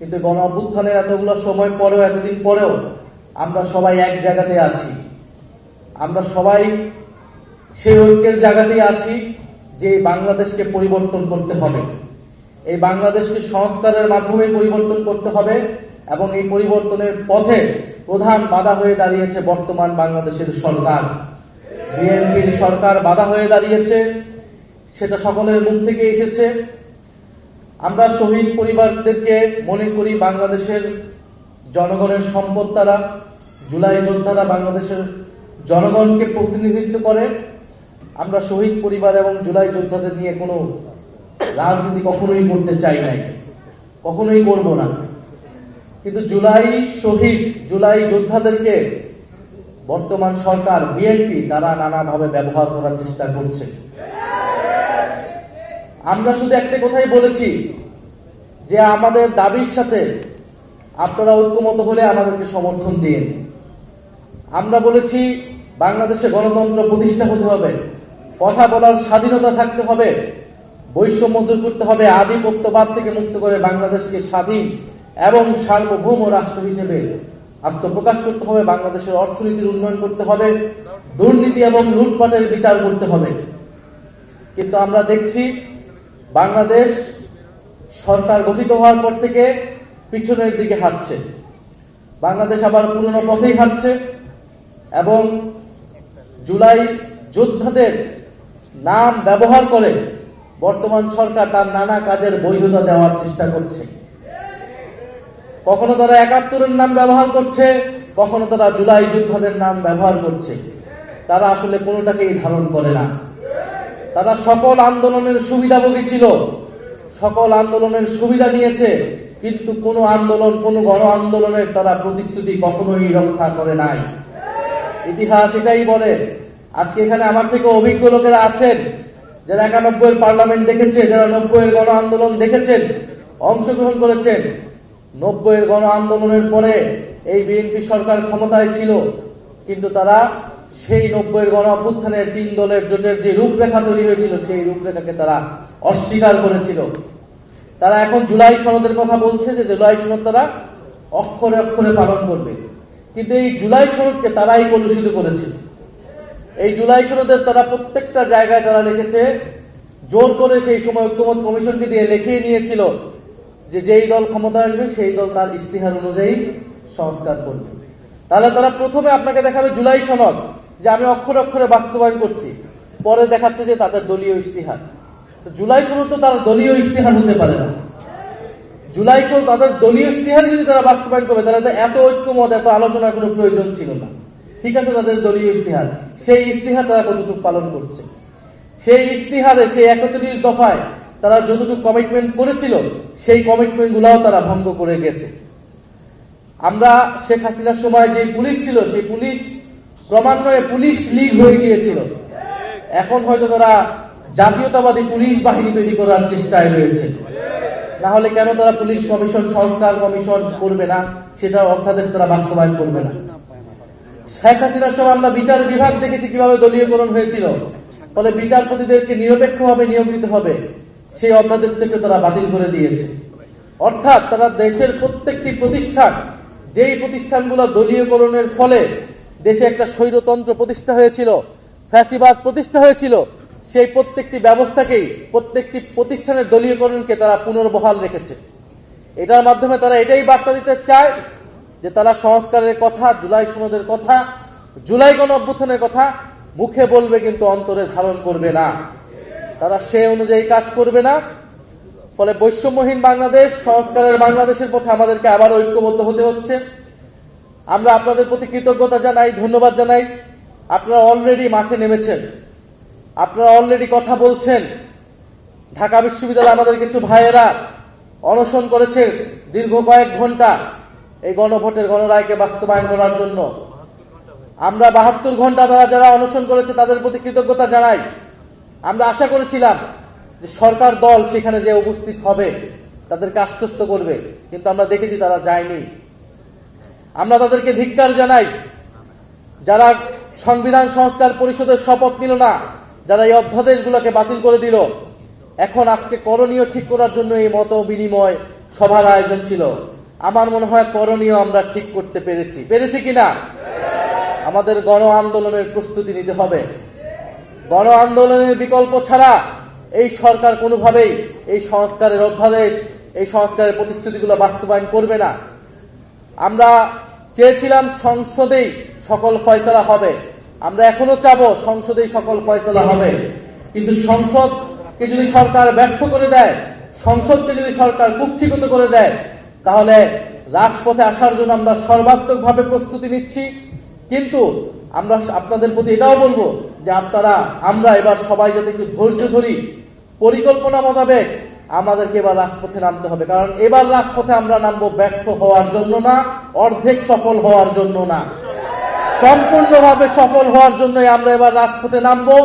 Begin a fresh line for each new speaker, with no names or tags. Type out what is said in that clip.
কিন্তু গণ অভ্যুত্থানের এতগুলো সময় পরেও, এতদিন পরেও আমরা সবাই এক জায়গাতে আছি। আমরা সবাই সেই ঐক্যের জায়গাতেই আছি যে বাংলাদেশকে পরিবর্তন করতে হবে, এই বাংলাদেশকে সংস্কারের মাধ্যমে পরিবর্তন করতে হবে। এবং এই পরিবর্তনের পথে প্রধান বাধা হয়ে দাঁড়িয়েছে বর্তমান বাংলাদেশের সরকার, বিএনপির সরকার বাধা হয়ে দাঁড়িয়েছে। সেটা সকলের মুখ থেকে এসেছে। আমরা শহীদ পরিবারদেরকে মনে করি বাংলাদেশের জনগণের সম্পদ। তারা জুলাই যোদ্ধারা বাংলাদেশের জনগণকে প্রতিনিধিত্ব করে। আমরা শহীদ পরিবার এবং জুলাই যোদ্ধাদের নিয়ে কোনো রাজনীতি কখনোই করতে চাই নাই, কখনোই করব না। কিন্তু জুলাই যোদ্ধাদেরকে বর্তমান সরকার বিএনপি তারা নানাভাবে ব্যবহার করার চেষ্টা করছে। আমরা শুধু একটা কথাই বলেছি যে আমাদের দাবির সাথে আপনারা ঐক্যমত হলে আমাদেরকে সমর্থন দিন। আমরা বলেছি বাংলাদেশে গণতন্ত্র প্রতিষ্ঠা হতে হবে, কথা বলার স্বাধীনতা থাকতে হবে, বৈষম্য দূর করতে হবে, আধিপত্যবাদ থেকে মুক্ত করে বাংলাদেশকে স্বাধীন এবং সার্বভৌম রাষ্ট্র হিসেবে আত্মপ্রকাশ করতে হবে, বাংলাদেশের অর্থনীতির উন্নয়ন করতে হবে, দুর্নীতি এবং লুটপাটের বিচার করতে হবে। কিন্তু আমরা দেখছি বাংলাদেশ সরকার গঠিত হওয়ার পর থেকে পিছনের দিকে হাঁটছে। বাংলাদেশ আবার পুরনো পথেই হাঁটছে এবং জুলাই যোদ্ধাদের নাম ব্যবহার করে বর্তমান সরকার তার নানা কাজের বৈধতা দেওয়ার চেষ্টা করছে। কখনো তারা ৭১-এর নাম ব্যবহার করছে, কখনো তারা জুলাই যোদ্ধাদের নাম ব্যবহার করছে। তারা আসলে কোনোটাকেই ধারণ করে না। তারা সকল আন্দোলনের সুবিধাভোগী ছিল, সকল আন্দোলনের সুবিধা নিয়েছে, কিন্তু কোনো আন্দোলন, কোনো গণ আন্দোলনের তারা প্রতিশ্রুতি কখনোই রক্ষা করে নাই। ইতিহাস এটাই বলে। আজকে এখানে আমার থেকে অভিজ্ঞ লোকেরা আছেন যারা ৯১-এর পার্লামেন্ট দেখেছে, যারা ৯০-এর গণ আন্দোলন দেখেছেন, অংশগ্রহণ করেছেন। ৯০-এর গণ আন্দোলনের পরে এই বিএনপি সরকার ক্ষমতায় ছিল, কিন্তু তারা সেই ৯০-এর গণ অভ্যুত্থানের ৩ দলের জোটের যে রূপরেখা তৈরি হয়েছিল সেই রূপরেখাকে তারা অস্বীকার করেছিল। তারা এখন জুলাই সনদের কথা বলছে যে জুলাই সনদ তারা অক্ষরে অক্ষরে পালন করবে, কিন্তু এই জুলাই সনদকে তারাই কলুষিত করেছে। এই জুলাই সনদের তারা প্রত্যেকটা জায়গায় তারা লিখেছে, জোর করে সেই সময় ঐক্যমত কমিশনকে দিয়ে লিখিয়ে নিয়েছিল যে যেই দল ক্ষমতা আসবে সেই দল তার ইশতিহার অনুযায়ী সংস্কার করবে। তাহলে তারা প্রথমে আপনাকে দেখাবে জুলাই সনদ যে আমি অক্ষরে অক্ষরে বাস্তবায়ন করছি, পরে দেখাচ্ছে যে তাদের দলীয় ইশতিহার। জুলাই সনদ তো তার দলীয় ইশতিহার হতে পারে না। জুলাই সনদ তাদের দলীয় ইশতিহার যদি তারা বাস্তবায়ন করবে তাহলে তো এত ঐক্যমত, এত আলোচনার কোনো প্রয়োজন ছিল না। ঠিক আছে, তাদের দলীয় ইশতিহার, সেই ইশতিহার তারা কতটুকু পালন করছে? সেই ইশতিহারে, সেই ৩১ দফায় তারা যতটুকু কমিটমেন্ট করেছিল সেই কমিটমেন্ট গুলাও তারা ভঙ্গ করে গেছে। আমরা শেখ হাসিনার সময় যে পুলিশ ছিল সেই পুলিশ ক্রমান্বয়ে পুলিশ লীগ হয়ে গিয়েছিল। এখন হয়তো তারা জাতীয়তাবাদী পুলিশ বাহিনী তৈরি করার চেষ্টায় রয়েছে। না হলে কেন তারা পুলিশ কমিশন, সংস্কার কমিশন করবে না? সেটার অধ্যাদেশ তারা বাস্তবায়ন করবে না। শেখ হাসিনার সময় আমরা বিচার বিভাগ দেখেছি কিভাবে দলীয়করণ হয়েছিল, ফলে বিচারপতিদেরকে নিরপেক্ষভাবে নিয়োগ দিতে হবে, সেই অধ্যাদেশটাকে তারা বাতিল করে দিয়েছে। অর্থাৎ তারা দেশের প্রত্যেকটি প্রতিষ্ঠান, যেই প্রতিষ্ঠানগুলো দলীয়করণের ফলে দেশে একটা স্বৈরতন্ত্র প্রতিষ্ঠা হয়েছিল, ফ্যাসিবাদ প্রতিষ্ঠা হয়েছিল, সেই প্রত্যেকটি ব্যবস্থাকেই, প্রত্যেকটি প্রতিষ্ঠানের দলীয়করণকে তারা পুনর্বহাল রেখেছে। এটার মাধ্যমে তারা এটাই বার্তা দিতে চায় যে তারা সংস্কারের কথা, জুলাই সনদের কথা, জুলাই গণ অভ্যুত্থানের কথা মুখে বলবে কিন্তু অন্তরে ধারণ করবে না। তারা সে অনুযায়ী কাজ করবে না। ফলে বৈষম্যহীন বাংলাদেশ, সংস্কারের বাংলাদেশের পথে আমাদেরকে আবার ঐক্যবদ্ধ হতে হচ্ছে। আমরা আপনাদের প্রতি কৃতজ্ঞতা জানাই, ধন্যবাদ জানাই। আপনারা অলরেডি মাঠে নেমেছেন, আপনারা অলরেডি কথা বলছেন। ঢাকা বিশ্ববিদ্যালয়ে আমাদের কিছু ভাইয়েরা অনশন করেছে দীর্ঘ কয়েক ঘন্টা এই গণভোটের গণরায়কে বাস্তবায়ন করার জন্য। আমরা ৭২ ঘন্টা তারা যারা অনশন করেছে তাদের প্রতি কৃতজ্ঞতা জানাই। আমরা আশা করেছিলাম যে সরকার দল সেখানে যে উপস্থিত হবে, তাদেরকে আশ্বস্ত করবে, কিন্তু আমরা দেখেছি তারা যায়নি। আমরা তাদেরকে ধিক্কার জানাই যারা সংবিধান সংস্কার পরিষদের শপথ নিল না, যারা এই অধ্যাদেশগুলোকে বাতিল করে দিল। এখন আজকে করণীয় ঠিক করার জন্য এই মত বিনিময় সভার আয়োজন ছিল। আমার মনে হয় করণীয় আমরা ঠিক করতে পেরেছি কিনা? আমাদের গণ আন্দোলনের প্রস্তুতি নিতে হবে। গণ আন্দোলনের বিকল্প ছাড়া এই সরকার কোনোভাবেই এই সংস্কারের অধ্যাদেশ, এই সংস্কারের প্রতিশ্রুতিগুলো বাস্তবায়ন করবে না। আমরা চেয়েছিলাম সংসদেই সকল ফয়সালা হবে, আমরা এখনো চাবো সংসদেই সকল ফয়সালা হবে, কিন্তু সংসদকে যদি সরকার ব্যর্থ করে দেয়, সংসদকে যদি সরকার কুক্ষিগত করে দেয়, তাহলে রাজপথে আসার জন্য আমরা সর্বাত্মকভাবে প্রস্তুতি নিচ্ছি। কিন্তু আমরা আপনাদের প্রতি এটাও বলবো যে আমরা এবার সবাই যাতে একটু ধৈর্য ধরি, পরিকল্পনা মোতাবেক আমাদেরকে এবার রাজপথে নামতে হবে। কারণ এবার রাজপথে আমরা নামবো ব্যর্থ হওয়ার জন্য না, অর্ধেক সফল হওয়ার জন্য না, সম্পূর্ণভাবে সফল হওয়ার জন্যই আমরা এবার রাজপথে নামবো।